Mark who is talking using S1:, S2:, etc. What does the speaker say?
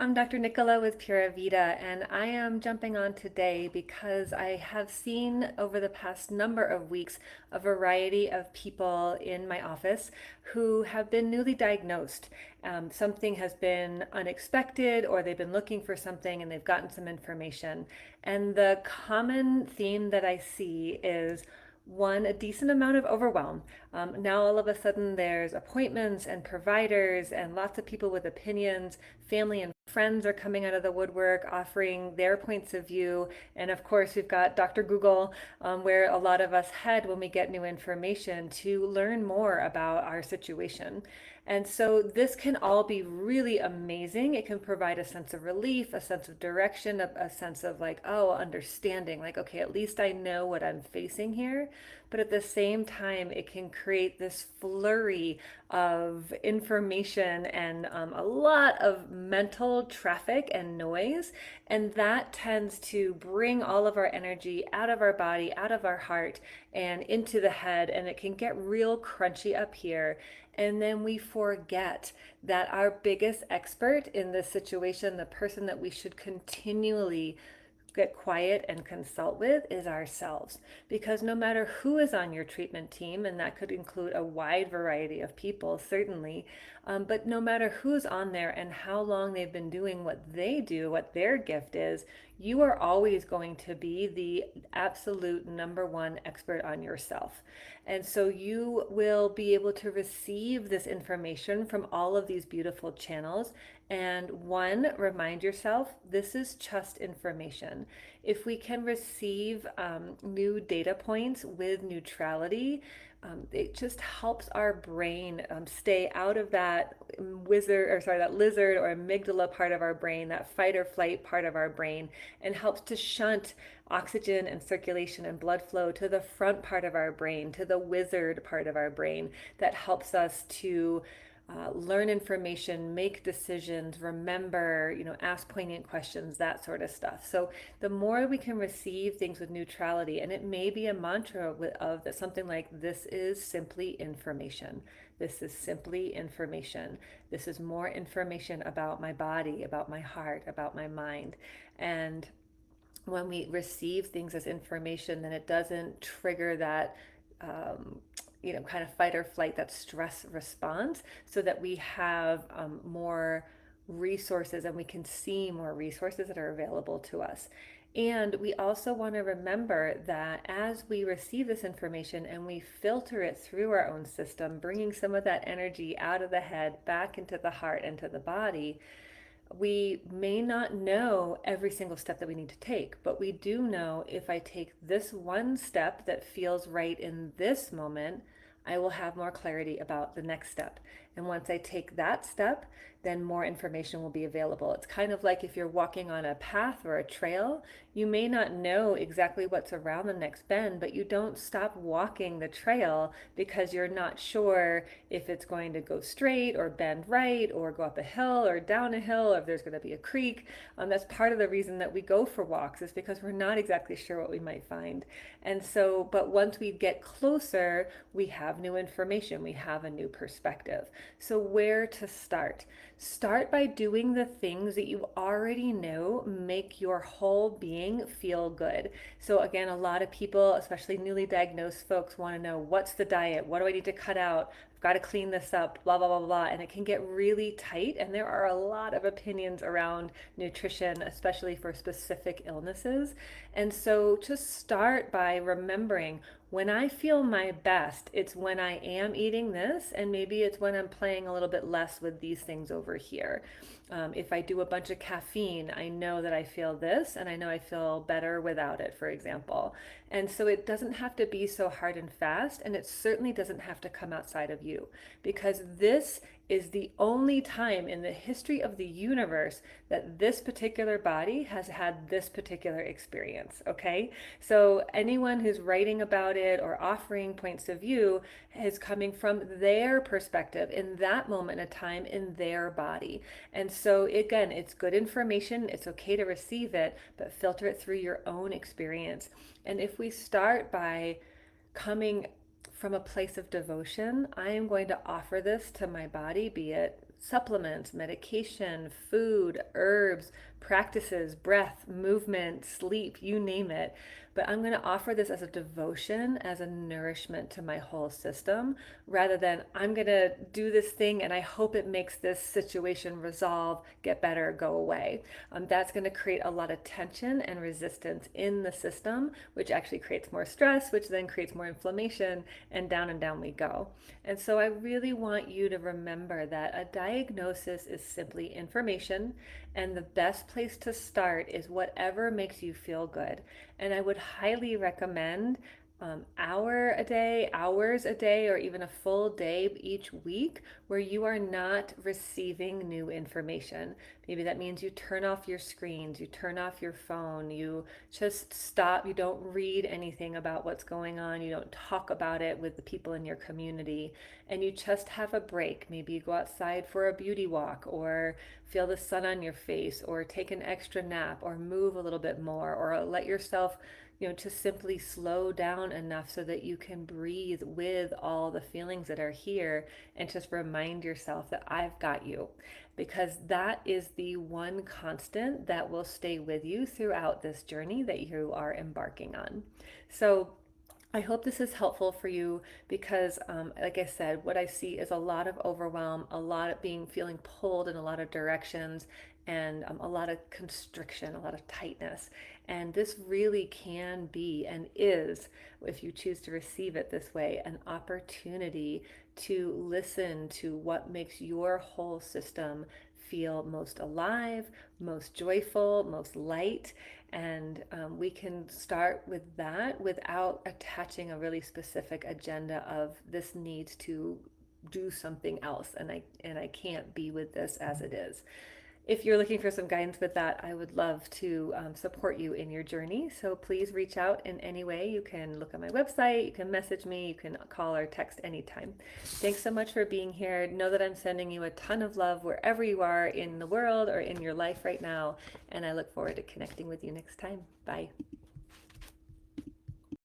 S1: I'm Dr. Nicola with Pura Vida, and I am jumping on today because I have seen over the past number of weeks a variety of people in my office who have been newly diagnosed. Something has been unexpected, or they've been looking for something and they've gotten some information. And the common theme that I see is one, a decent amount of overwhelm. Now, all of a sudden, there's appointments and providers and lots of people with opinions. Family and friends are coming out of the woodwork offering their points of view. And of course, we've got Dr. Google, where a lot of us head when we get new information to learn more about our situation. And so this can all be really amazing. It can provide a sense of relief, a sense of direction, a sense of like, oh, understanding, like, okay, at least I know what I'm facing here. But at the same time, it can create this flurry of information and a lot of mental traffic and noise. And that tends to bring all of our energy out of our body, out of our heart, and into the head. And it can get real crunchy up here. And then we forget that our biggest expert in this situation, the person that we should continually get quiet and consult with, is ourselves. Because no matter who is on your treatment team, and that could include a wide variety of people, certainly, but no matter who's on there and how long they've been doing what they do, what their gift is, you are always going to be the absolute number one expert on yourself. And so you will be able to receive this information from all of these beautiful channels. And one, remind yourself, this is just information. If we can receive new data points with neutrality, it just helps our brain stay out of that that lizard or amygdala part of our brain, that fight or flight part of our brain, and helps to shunt oxygen and circulation and blood flow to the front part of our brain, to the wizard part of our brain, that helps us to learn information, make decisions, remember, ask poignant questions, that sort of stuff. So the more we can receive things with neutrality, and it may be a mantra of something like, this is simply information. This is simply information. This is more information about my body, about my heart, about my mind. And when we receive things as information, then it doesn't trigger that kind of fight or flight, that stress response, so that we have more resources and we can see more resources that are available to us. And we also want to remember that as we receive this information and we filter it through our own system, bringing some of that energy out of the head back into the heart and to the body, we may not know every single step that we need to take, but we do know, if I take this one step that feels right in this moment, I will have more clarity about the next step. And once I take that step, then more information will be available. It's kind of like if you're walking on a path or a trail, you may not know exactly what's around the next bend, but you don't stop walking the trail because you're not sure if it's going to go straight or bend right or go up a hill or down a hill, or if there's going to be a creek. That's part of the reason that we go for walks, is because we're not exactly sure what we might find. And so, but once we get closer, we have new information, we have a new perspective. So where to start? Start by doing the things that you already know make your whole being feel good. So again, a lot of people, especially newly diagnosed folks, want to know, what's the diet? What do I need to cut out? Got to clean this up, blah, blah, blah, blah. And it can get really tight. And there are a lot of opinions around nutrition, especially for specific illnesses. And so just start by remembering, when I feel my best, it's when I am eating this, and maybe it's when I'm playing a little bit less with these things over here. If I do a bunch of caffeine, I know that I feel this, and I know I feel better without it, for example. And so it doesn't have to be so hard and fast, and it certainly doesn't have to come outside of you, because this is the only time in the history of the universe that this particular body has had this particular experience, okay? So anyone who's writing about it or offering points of view is coming from their perspective in that moment in time in their body. And so again, it's good information, it's okay to receive it, but filter it through your own experience. And if we start by coming from a place of devotion, I am going to offer this to my body, be it supplements, medication, food, herbs, practices, breath, movement, sleep, you name it. But I'm going to offer this as a devotion, as a nourishment to my whole system, rather than I'm going to do this thing and I hope it makes this situation resolve, get better, go away. That's going to create a lot of tension and resistance in the system, which actually creates more stress, which then creates more inflammation, and down we go. And so I really want you to remember that a diagnosis is simply information, and the best place to start is whatever makes you feel good. And I would highly recommend hour a day, hours a day, or even a full day each week where you are not receiving new information. Maybe that means you turn off your screens, you turn off your phone, you just stop, you don't read anything about what's going on, you don't talk about it with the people in your community, and you just have a break. Maybe you go outside for a beauty walk, or feel the sun on your face, or take an extra nap, or move a little bit more, or let yourself to simply slow down enough so that you can breathe with all the feelings that are here, and just remind yourself that I've got you, because that is the one constant that will stay with you throughout this journey that you are embarking on. So I hope this is helpful for you because, like I said, what I see is a lot of overwhelm, a lot of feeling pulled in a lot of directions, and a lot of constriction, a lot of tightness. And this really can be and is, if you choose to receive it this way, an opportunity to listen to what makes your whole system feel most alive, most joyful, most light. And we can start with that without attaching a really specific agenda of this needs to do something else, and I can't be with this as it is. If you're looking for some guidance with that, I would love to support you in your journey. So please reach out in any way. You can look on my website, you can message me, you can call or text anytime. Thanks so much for being here. Know that I'm sending you a ton of love wherever you are in the world or in your life right now. And I look forward to connecting with you next time. Bye.